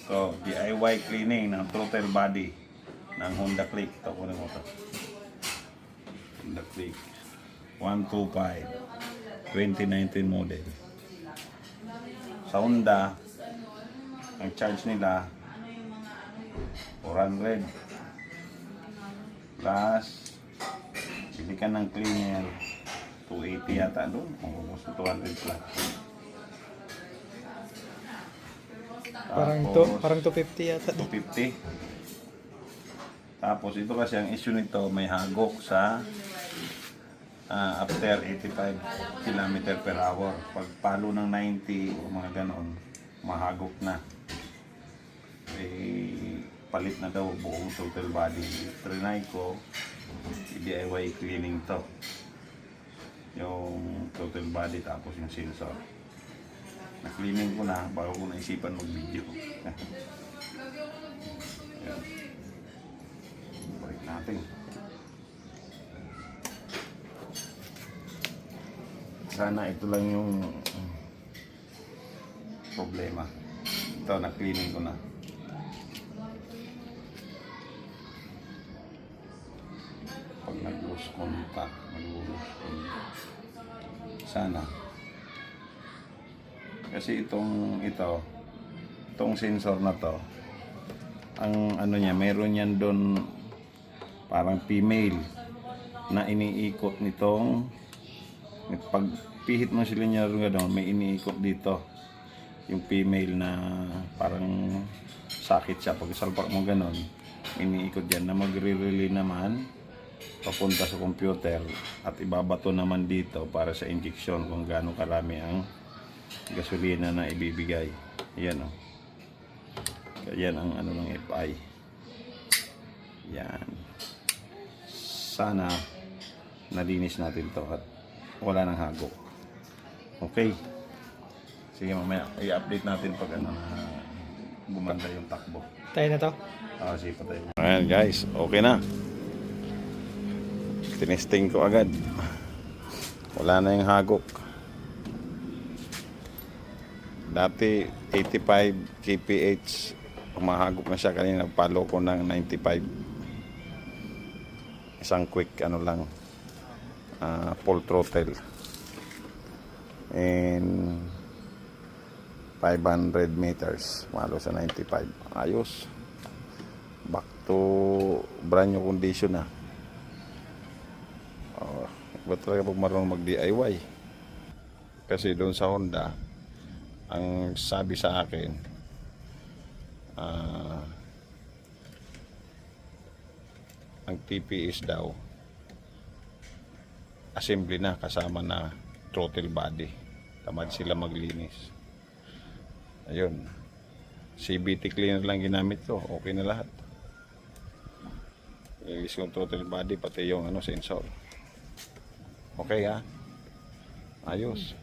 So, DIY cleaning ng throttle body ng Honda Click. Ito, kunin mo ito. Honda Click 125 2019 model. Sa Honda, ang charge nila 400 plus bili ka ng cleaner 280 yata doon, almost 200 plus. Parang 250 yata. 250. Tapos ito kasi ang issue nito, may hagok sa after 85 km per hour. Pag palo ng 90 o mga ganon, mahagok na. Eh, palit na daw buong throttle body. Trinay ko, DIY cleaning to. Yung throttle body tapos yung sensor. Na-cleaning ko na bago ko naisipan mag-video. Ayan. Balik natin. Sana ito lang yung problema. Ito, na-cleaning ko na. Pag nag-lose contact, sana. Kasi itong sensor na to, ang ano niya, meron yan doon parang female na iniikot nitong, pag pihit mo sila niya doon, may iniikot dito yung female na parang sakit siya. Pag salpak mo ganon, iniikot yan na magre-relay naman papunta sa computer at ibabato naman dito para sa injection kung gaano karami ang gasolina na ibibigay. Yan o. Yan ang ano ng FI. Yan. Sana nalinis natin to at wala nang hagok. Okay. Sige, mamaya i-update natin pag ano na gumanda yung takbo. Tayo na to. Sige, patay. Ayan guys, okay na. Tinesting ko agad. Wala na yung hagok. Dati 85 kph umahagok na siya. Kanina nagpalo ko ng 95. Isang quick ano lang, full throttle and 500 meters malo sa 95. Ayos, back to brand new condition na. Ba't talaga pag marunong mag DIY? Kasi doon sa Honda, ang sabi sa akin, ang TPS daw assembly na kasama na throttle body. Tamad sila maglinis. Ayun, CBT cleaner lang ginamit ko, okay na lahat. Ilis yung throttle body pati yung ano sensor. Okay ha, ayos.